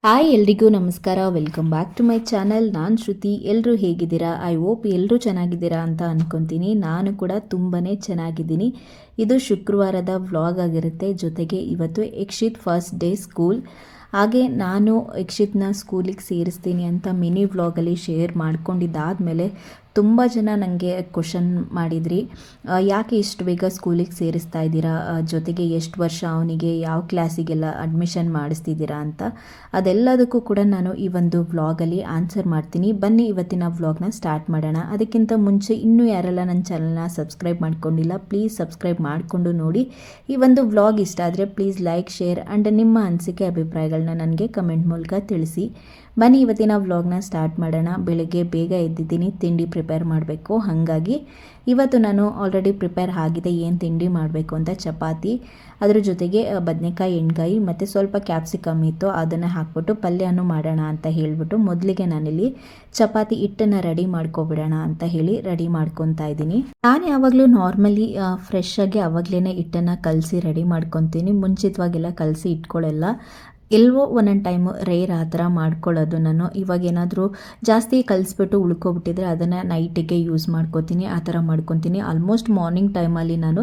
Hi ಎಲ್ರಿಗೂ ನಮಸ್ಕಾರ. Welcome back to my channel. ನಾನು ಶ್ರುತಿ. ಎಲ್ಲರೂ ಹೇಗಿದ್ದೀರಾ? ಐ ಹೋಪ್ ಎಲ್ಲರೂ ಚೆನ್ನಾಗಿದ್ದೀರಾ ಅಂತ ಅಂದ್ಕೊತೀನಿ. ನಾನು ಕೂಡ ತುಂಬಾ ಚೆನ್ನಾಗಿದ್ದೀನಿ. ಇದು ಶುಕ್ರವಾರದ ವ್ಲಾಗ್ ಆಗಿರುತ್ತೆ. ಜೊತೆಗೆ ಇವತ್ತು ಯಕ್ಷಿತ್ ಫಸ್ಟ್ ಡೇ ಸ್ಕೂಲ್. ಹಾಗೆ ನಾನು ಯಕ್ಷಿತ್ನ ಸ್ಕೂಲಿಗೆ ಸೇರಿಸ್ತೀನಿ ಅಂತ ಮಿನಿ ವ್ಲಾಗಲ್ಲಿ ಶೇರ್ ಮಾಡ್ಕೊಂಡಿದ್ದಾದಮೇಲೆ ತುಂಬ ಜನ ನನಗೆ ಕ್ವಶನ್ ಮಾಡಿದ್ರಿ, ಯಾಕೆ ಇಷ್ಟು ಬೇಗ ಸ್ಕೂಲಿಗೆ ಸೇರಿಸ್ತಾ ಇದ್ದೀರಾ, ಜೊತೆಗೆ ಎಷ್ಟು ವರ್ಷ ಅವನಿಗೆ ಯಾವ ಕ್ಲಾಸಿಗೆಲ್ಲ ಅಡ್ಮಿಷನ್ ಮಾಡಿಸ್ತಿದ್ದೀರಾ ಅಂತ. ಅದೆಲ್ಲದಕ್ಕೂ ಕೂಡ ನಾನು ಈ ಒಂದು ವ್ಲಾಗಲ್ಲಿ ಆನ್ಸರ್ ಮಾಡ್ತೀನಿ. ಬನ್ನಿ ಇವತ್ತಿನ ವ್ಲಾಗ್ನ ಸ್ಟಾರ್ಟ್ ಮಾಡೋಣ. ಅದಕ್ಕಿಂತ ಮುಂಚೆ ಇನ್ನೂ ಯಾರೆಲ್ಲ ನನ್ನ ಚಾನಲ್ನ ಸಬ್ಸ್ಕ್ರೈಬ್ ಮಾಡ್ಕೊಂಡಿಲ್ಲ, ಪ್ಲೀಸ್ ಸಬ್ಸ್ಕ್ರೈಬ್ ಮಾಡಿಕೊಂಡು ನೋಡಿ. ಈ ಒಂದು ವ್ಲಾಗ್ ಇಷ್ಟ ಆದರೆ ಪ್ಲೀಸ್ ಲೈಕ್, ಶೇರ್ ಆ್ಯಂಡ್ ನಿಮ್ಮ ಅನಿಸಿಕೆ ಅಭಿಪ್ರಾಯಗಳನ್ನ ನನಗೆ ಕಮೆಂಟ್ ಮೂಲಕ ತಿಳಿಸಿ. ಬನ್ನಿ ಇವತ್ತಿನ ವ್ಲಾಗ್ನ ಸ್ಟಾರ್ಟ್ ಮಾಡೋಣ. ಬೆಳಗ್ಗೆ ಬೇಗ ಎದ್ದಿದ್ದೀನಿ, ತಿಂಡಿ ಪ್ರಿಪೇರ್ ಮಾಡಬೇಕು. ಹಾಗಾಗಿ ಇವತ್ತು ನಾನು ಆಲ್ರೆಡಿ ಪ್ರಿಪೇರ್ ಆಗಿದೆ ಏನು ತಿಂಡಿ ಮಾಡಬೇಕು ಅಂತ. ಚಪಾತಿ, ಅದ್ರ ಜೊತೆಗೆ ಬದನೆಕಾಯಿ ಎಣ್ಗಾಯಿ ಮತ್ತು ಸ್ವಲ್ಪ ಕ್ಯಾಪ್ಸಿಕಮ್ ಇತ್ತು, ಅದನ್ನು ಹಾಕ್ಬಿಟ್ಟು ಪಲ್ಯನೂ ಮಾಡೋಣ ಅಂತ ಹೇಳಿಬಿಟ್ಟು ಮೊದಲಿಗೆ ನಾನಿಲ್ಲಿ ಚಪಾತಿ ಹಿಟ್ಟನ್ನು ರೆಡಿ ಮಾಡ್ಕೊಬಿಡೋಣ ಅಂತ ಹೇಳಿ ರೆಡಿ ಮಾಡ್ಕೊತಾ ಇದ್ದೀನಿ. ನಾನು ಯಾವಾಗಲೂ ನಾರ್ಮಲಿ ಫ್ರೆಶ್ ಆಗಿ ಆವಾಗಲೇ ಹಿಟ್ಟನ್ನು ಕಲಸಿ ರೆಡಿ ಮಾಡ್ಕೊತೀನಿ. ಮುಂಚಿತವಾಗೆಲ್ಲ ಕಲಸಿ ಇಟ್ಕೊಳ್ಳಲ್ಲ. ಎಲ್ಲವೋ ಒಂದೊಂದು ಟೈಮು ರೇರ್ ಆ ಥರ ಮಾಡ್ಕೊಳ್ಳೋದು ನಾನು. ಇವಾಗ ಏನಾದರೂ ಜಾಸ್ತಿ ಕಲಿಸ್ಬಿಟ್ಟು ಉಳ್ಕೊಬಿಟ್ಟಿದ್ರೆ ಅದನ್ನು ನೈಟಿಗೆ ಯೂಸ್ ಮಾಡ್ಕೊತೀನಿ, ಆ ಥರ ಮಾಡ್ಕೊತೀನಿ. ಆಲ್ಮೋಸ್ಟ್ ಮಾರ್ನಿಂಗ್ ಟೈಮಲ್ಲಿ ನಾನು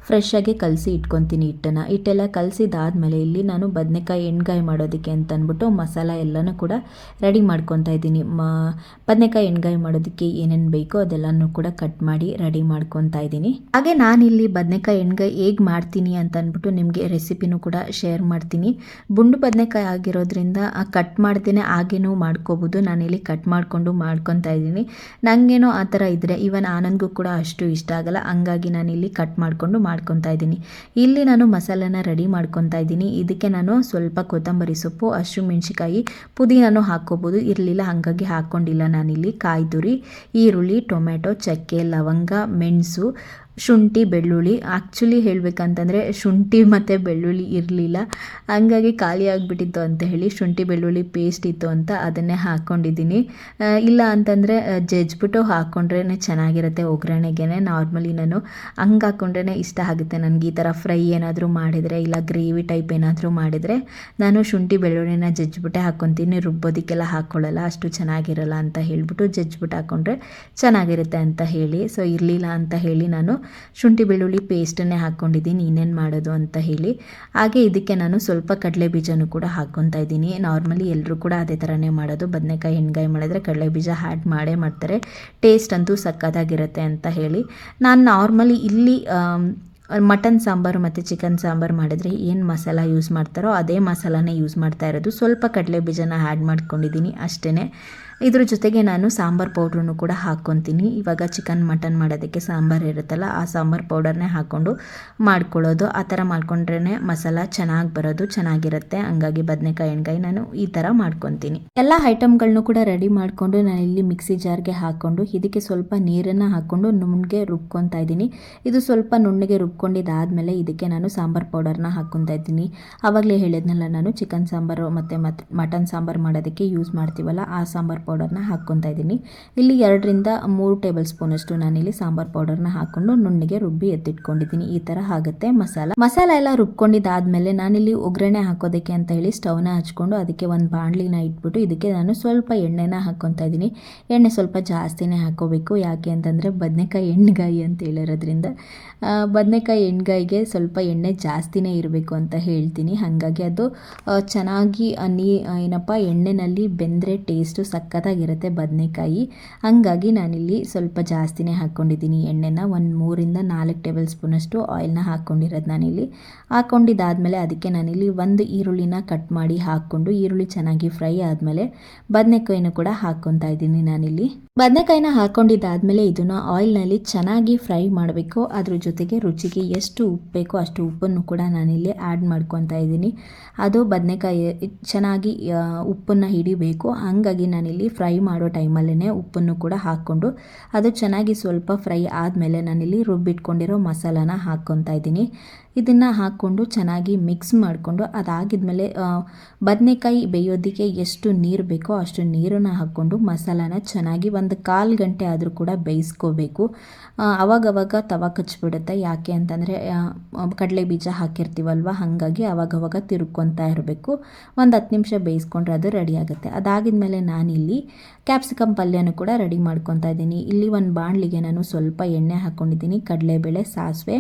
ಫ್ರೆಶ್ಶಾಗಿ ಕಲಸಿ ಇಟ್ಕೊತೀನಿ ಹಿಟ್ಟನ್ನು. ಹಿಟ್ಟೆಲ್ಲ ಕಲಸಿದಾದ್ಮೇಲೆ ಇಲ್ಲಿ ನಾನು ಬದನೆಕಾಯಿ ಎಣ್ಗಾಯಿ ಮಾಡೋದಕ್ಕೆ ಅಂತ ಅಂದ್ಬಿಟ್ಟು ಮಸಾಲ ಎಲ್ಲನೂ ಕೂಡ ರೆಡಿ ಮಾಡ್ಕೊತಾ ಇದ್ದೀನಿ. ಬದನೆಕಾಯಿ ಎಣ್ಗಾಯಿ ಮಾಡೋದಕ್ಕೆ ಏನೇನು ಬೇಕೋ ಅದೆಲ್ಲನೂ ಕೂಡ ಕಟ್ ಮಾಡಿ ರೆಡಿ ಮಾಡ್ಕೊತಾ ಇದ್ದೀನಿ. ಹಾಗೆ ನಾನಿಲ್ಲಿ ಬದನೆಕಾಯಿ ಎಣ್ಗಾಯಿ ಹೇಗೆ ಮಾಡ್ತೀನಿ ಅಂತ ಅಂದ್ಬಿಟ್ಟು ನಿಮಗೆ ರೆಸಿಪಿನೂ ಕೂಡ ಶೇರ್ ಮಾಡ್ತೀನಿ. ಬುಂಡು ಬದನೆಕಾಯಿ ಆಗಿರೋದ್ರಿಂದ ಕಟ್ ಮಾಡ್ತೇನೆ ಹಾಗೇನೂ ಮಾಡ್ಕೋಬೋದು. ನಾನಿಲ್ಲಿ ಕಟ್ ಮಾಡಿಕೊಂಡು ಮಾಡ್ಕೊತಾ ಇದ್ದೀನಿ. ನನಗೇನೋ ಆ ಥರ ಇದ್ದರೆ ಇವನ್ ಆನಂದ್ಗೂ ಕೂಡ ಅಷ್ಟು ಇಷ್ಟ ಆಗಲ್ಲ, ಹಂಗಾಗಿ ನಾನಿಲ್ಲಿ ಕಟ್ ಮಾಡಿಕೊಂಡು ಮಾಡ್ಕೊತಾ ಇದ್ದೀನಿ. ಇಲ್ಲಿ ನಾನು ಮಸಾಲೆನ ರೆಡಿ ಮಾಡ್ಕೊತಾ ಇದ್ದೀನಿ. ಇದಕ್ಕೆ ನಾನು ಸ್ವಲ್ಪ ಕೊತ್ತಂಬರಿ ಸೊಪ್ಪು, ಹಸಿಮೆಣ್ಸಿಕಾಯಿ, ಪುದೀನೂ ಹಾಕ್ಕೋಬೋದು. ಇರಲಿಲ್ಲ ಹಾಗಾಗಿ ಹಾಕ್ಕೊಂಡಿಲ್ಲ. ನಾನಿಲ್ಲಿ ಕಾಯಿ ತುರಿ, ಈರುಳ್ಳಿ, ಟೊಮೆಟೊ, ಚಕ್ಕೆ, ಲವಂಗ, ಮೆಣಸು, ಶುಂಠಿ, ಬೆಳ್ಳುಳ್ಳಿ. ಆ್ಯಕ್ಚುಲಿ ಹೇಳಬೇಕಂತಂದರೆ ಶುಂಠಿ ಮತ್ತು ಬೆಳ್ಳುಳ್ಳಿ ಇರಲಿಲ್ಲ, ಹಂಗಾಗಿ ಖಾಲಿ ಆಗಿಬಿಟ್ಟಿತ್ತು ಅಂತ ಹೇಳಿ ಶುಂಠಿ ಬೆಳ್ಳುಳ್ಳಿ ಪೇಸ್ಟ್ ಇತ್ತು ಅಂತ ಅದನ್ನೇ ಹಾಕ್ಕೊಂಡಿದ್ದೀನಿ. ಇಲ್ಲ ಅಂತಂದರೆ ಜಜ್ಜಿಬಿಟ್ಟು ಹಾಕ್ಕೊಂಡ್ರೇ ಚೆನ್ನಾಗಿರುತ್ತೆ ಒಗ್ಗರಣೆಗೆ. ನಾರ್ಮಲಿ ನಾನು ಹಂಗೆ ಹಾಕ್ಕೊಂಡ್ರೇ ಇಷ್ಟ ಆಗುತ್ತೆ ನನಗೆ. ಈ ಥರ ಫ್ರೈ ಏನಾದರೂ ಮಾಡಿದರೆ ಇಲ್ಲ ಗ್ರೇವಿ ಟೈಪ್ ಏನಾದರೂ ಮಾಡಿದರೆ ನಾನು ಶುಂಠಿ ಬೆಳ್ಳುಳ್ಳಿನ ಜಜ್ಜಿಬಿಟ್ಟೆ ಹಾಕ್ಕೊತೀನಿ. ರುಬ್ಬೋದಕ್ಕೆಲ್ಲ ಹಾಕ್ಕೊಳ್ಳಲ್ಲ, ಅಷ್ಟು ಚೆನ್ನಾಗಿರಲ್ಲ ಅಂತ ಹೇಳಿಬಿಟ್ಟು ಜಜ್ಜಿಬಿಟ್ಟು ಹಾಕ್ಕೊಂಡ್ರೆ ಚೆನ್ನಾಗಿರುತ್ತೆ ಅಂತ ಹೇಳಿ. ಸೊ ಇರಲಿಲ್ಲ ಅಂತ ಹೇಳಿ ನಾನು ಶುಂಠಿ ಬೆಳ್ಳುಳ್ಳಿ ಪೇಸ್ಟನ್ನೇ ಹಾಕ್ಕೊಂಡಿದ್ದೀನಿ ಇನ್ನೇನು ಮಾಡೋದು ಅಂತ ಹೇಳಿ. ಹಾಗೆ ಇದಕ್ಕೆ ನಾನು ಸ್ವಲ್ಪ ಕಡಲೆ ಬೀಜನೂ ಕೂಡ ಹಾಕ್ಕೊತಾ ಇದ್ದೀನಿ. ನಾರ್ಮಲಿ ಎಲ್ಲರೂ ಕೂಡ ಅದೇ ಥರನೇ ಮಾಡೋದು. ಬದನೆಕಾಯಿ ಎಣ್ಗಾಯಿ ಮಾಡಿದ್ರೆ ಕಡಲೆ ಬೀಜ ಆ್ಯಡ್ ಮಾಡೇ ಮಾಡ್ತಾರೆ, ಟೇಸ್ಟ್ ಅಂತೂ ಸಕ್ಕತ್ತಾಗಿರುತ್ತೆ ಅಂತ ಹೇಳಿ. ನಾನು ನಾರ್ಮಲಿ ಇಲ್ಲಿ ಮಟನ್ ಸಾಂಬಾರು ಮತ್ತು ಚಿಕನ್ ಸಾಂಬಾರು ಮಾಡಿದರೆ ಏನು ಮಸಾಲ ಯೂಸ್ ಮಾಡ್ತಾರೋ ಅದೇ ಮಸಾಲಾನೇ ಯೂಸ್ ಮಾಡ್ತಾ ಇರೋದು. ಸ್ವಲ್ಪ ಕಡಲೆ ಬೀಜನ ಆ್ಯಡ್ ಮಾಡ್ಕೊಂಡಿದ್ದೀನಿ ಅಷ್ಟೇ. ಇದ್ರ ಜೊತೆಗೆ ನಾನು ಸಾಂಬಾರು ಪೌಡ್ರನ್ನು ಕೂಡ ಹಾಕ್ಕೊತೀನಿ. ಇವಾಗ ಚಿಕನ್ ಮಟನ್ ಮಾಡೋದಕ್ಕೆ ಸಾಂಬಾರು ಇರುತ್ತಲ್ಲ, ಆ ಸಾಂಬಾರು ಪೌಡರ್ನೇ ಹಾಕ್ಕೊಂಡು ಮಾಡ್ಕೊಳ್ಳೋದು. ಆ ಥರ ಮಾಡ್ಕೊಂಡ್ರೇ ಮಸಾಲ ಚೆನ್ನಾಗಿ ಬರೋದು, ಚೆನ್ನಾಗಿರುತ್ತೆ. ಹಂಗಾಗಿ ಬದನೆಕಾಯಿ ಎಣ್ಗಾಯಿ ನಾನು ಈ ಥರ ಮಾಡ್ಕೊತೀನಿ. ಎಲ್ಲ ಐಟಮ್ಗಳನ್ನೂ ಕೂಡ ರೆಡಿ ಮಾಡಿಕೊಂಡು ನಾನು ಇಲ್ಲಿ ಮಿಕ್ಸಿ ಜಾರ್ಗೆ ಹಾಕ್ಕೊಂಡು ಇದಕ್ಕೆ ಸ್ವಲ್ಪ ನೀರನ್ನು ಹಾಕ್ಕೊಂಡು ನುಣ್ಣಗೆ ರುಬ್ಕೊತಾ ಇದ್ದೀನಿ. ಇದು ಸ್ವಲ್ಪ ನುಣ್ಣಗೆ ರುಬ್ಕೊಂಡಿದ್ದಾದಮೇಲೆ ಇದಕ್ಕೆ ನಾನು ಸಾಂಬಾರು ಪೌಡರ್ನ ಹಾಕ್ಕೊತಾ ಇದ್ದೀನಿ. ಆವಾಗಲೇ ಹೇಳಿದ್ನಲ್ಲ ನಾನು ಚಿಕನ್ ಸಾಂಬಾರು ಮತ್ತು ಮಟನ್ ಸಾಂಬಾರು ಮಾಡೋದಕ್ಕೆ ಯೂಸ್ ಮಾಡ್ತೀವಲ್ಲ, ಆ ಸಾಂಬಾರು ಪೌಡರ್ನ ಹಾಕ್ಕೊತಾ ಇದ್ದೀನಿ. ಇಲ್ಲಿ 2-3 ಟೇಬಲ್ ಸ್ಪೂನಷ್ಟು ನಾನಿಲ್ಲಿ ಸಾಂಬಾರು ಪೌಡರ್ನ ಹಾಕ್ಕೊಂಡು ನುಣ್ಣಗೆ ರುಬ್ಬಿ ಎತ್ತಿಟ್ಕೊಂಡಿದ್ದೀನಿ. ಈ ಥರ ಆಗುತ್ತೆ ಮಸಾಲ ಎಲ್ಲ ರುಬ್ಕೊಂಡಿದ್ದಾದಮೇಲೆ ನಾನಿಲ್ಲಿ ಒಗ್ಗರಣೆ ಹಾಕೋದಕ್ಕೆ ಅಂತ ಹೇಳಿ ಸ್ಟವ್ನ ಹಚ್ಕೊಂಡು ಅದಕ್ಕೆ ಒಂದು ಬಾಣಲಿನ ಇಟ್ಬಿಟ್ಟು ಇದಕ್ಕೆ ನಾನು ಸ್ವಲ್ಪ ಎಣ್ಣೆನ ಹಾಕ್ಕೊತಾ ಇದ್ದೀನಿ. ಎಣ್ಣೆ ಸ್ವಲ್ಪ ಜಾಸ್ತಿನೇ ಹಾಕ್ಕೋಬೇಕು, ಯಾಕೆ ಅಂತಂದರೆ ಬದನೆಕಾಯಿ ಎಣ್ಗಾಯಿ ಅಂತ ಹೇಳಿರೋದ್ರಿಂದ ಬದನೆಕಾಯಿ ಎಣ್ಗಾಯಿಗೆ ಸ್ವಲ್ಪ ಎಣ್ಣೆ ಜಾಸ್ತಿನೇ ಇರಬೇಕು ಅಂತ ಹೇಳ್ತೀನಿ. ಹಾಗಾಗಿ ಅದು ಚೆನ್ನಾಗಿ ಏನಪ್ಪ ಎಣ್ಣೆನಲ್ಲಿ ಬೆಂದರೆ ಟೇಸ್ಟು ಸಕ್ಕತ್ತಾಗಿರುತ್ತೆ ಬದನೆಕಾಯಿ. ಹಾಗಾಗಿ ನಾನಿಲ್ಲಿ ಸ್ವಲ್ಪ ಜಾಸ್ತಿನೇ ಹಾಕ್ಕೊಂಡಿದ್ದೀನಿ ಎಣ್ಣೆನ. ಒಂದು 3-4 ಟೇಬಲ್ ಸ್ಪೂನಷ್ಟು ಆಯಿಲ್ನ ಹಾಕ್ಕೊಂಡಿರೋದು ನಾನಿಲ್ಲಿ. ಹಾಕ್ಕೊಂಡಿದ್ದಾದಮೇಲೆ ಅದಕ್ಕೆ ನಾನಿಲ್ಲಿ ಒಂದು ಈರುಳ್ಳಿನ ಕಟ್ ಮಾಡಿ ಹಾಕ್ಕೊಂಡು ಈರುಳ್ಳಿ ಚೆನ್ನಾಗಿ ಫ್ರೈ ಆದಮೇಲೆ ಬದನೆಕಾಯಿನೂ ಕೂಡ ಹಾಕ್ಕೊತಾ ಇದ್ದೀನಿ ನಾನಿಲ್ಲಿ. ಬದನೆಕಾಯಿನ ಹಾಕ್ಕೊಂಡಿದ್ದಾದಮೇಲೆ ಇದನ್ನು ಆಯಿಲ್ನಲ್ಲಿ ಚೆನ್ನಾಗಿ ಫ್ರೈ ಮಾಡಬೇಕು. ಅದ್ರ ಜೊತೆಗೆ ರುಚಿಗೆ ಎಷ್ಟು ಉಪ್ಪು ಬೇಕೋ ಅಷ್ಟು ಉಪ್ಪನ್ನು ಕೂಡ ನಾನಿಲ್ಲಿ ಆ್ಯಡ್ ಮಾಡ್ಕೊತಾ ಇದ್ದೀನಿ. ಅದು ಬದನೆಕಾಯಿ ಚೆನ್ನಾಗಿ ಉಪ್ಪನ್ನು ಹಿಡಿಬೇಕು, ಹಾಗಾಗಿ ನಾನಿಲ್ಲಿ ಫ್ರೈ ಮಾಡೋ ಟೈಮಲ್ಲೇ ಉಪ್ಪನ್ನು ಕೂಡ ಹಾಕ್ಕೊಂಡು ಅದು ಚೆನ್ನಾಗಿ ಸ್ವಲ್ಪ ಫ್ರೈ ಆದಮೇಲೆ ನಾನಿಲ್ಲಿ ರುಬ್ಬಿಟ್ಕೊಂಡಿರೋ ಮಸಾಲಾನ ಹಾಕ್ಕೊತಾ ಇದ್ದೀನಿ. ಇದನ್ನು ಹಾಕ್ಕೊಂಡು ಚೆನ್ನಾಗಿ ಮಿಕ್ಸ್ ಮಾಡಿಕೊಂಡು ಅದಾಗಿದ್ಮೇಲೆ ಬದನೆಕಾಯಿ ಬೇಯೋದಕ್ಕೆ ಎಷ್ಟು ನೀರು ಬೇಕೋ ಅಷ್ಟು ನೀರನ್ನು ಹಾಕ್ಕೊಂಡು ಮಸಾಲಾನ ಚೆನ್ನಾಗಿ ಒಂದು 1/4 ಗಂಟೆ ಆದರೂ ಕೂಡ ಬೇಯಿಸ್ಕೋಬೇಕು. ಅವಾಗವಾಗ ತವ ಕಚ್ಚಿಬಿಡುತ್ತೆ. ಯಾಕೆ ಅಂತಂದರೆ ಕಡಲೆ ಬೀಜ ಹಾಕಿರ್ತೀವಲ್ವ, ಹಾಗಾಗಿ ಅವಾಗವಾಗ ತಿರುಗ್ಕೊತಾ ಇರಬೇಕು. ಒಂದು 10 ನಿಮಿಷ ಬೇಯಿಸ್ಕೊಂಡ್ರೆ ಅದು ರೆಡಿ ಆಗುತ್ತೆ. ಅದಾಗಿದ್ಮೇಲೆ ನಾನಿಲ್ಲಿ ಕ್ಯಾಪ್ಸಿಕಮ್ ಪಲ್ಯನೂ ಕೂಡ ರೆಡಿ ಮಾಡ್ಕೊತಾ ಇದ್ದೀನಿ. ಇಲ್ಲಿ ಒಂದು ಬಾಣಲಿಗೆ ನಾನು ಸ್ವಲ್ಪ ಎಣ್ಣೆ ಹಾಕ್ಕೊಂಡಿದ್ದೀನಿ. ಕಡಲೆಬೇಳೆ, ಸಾಸಿವೆ,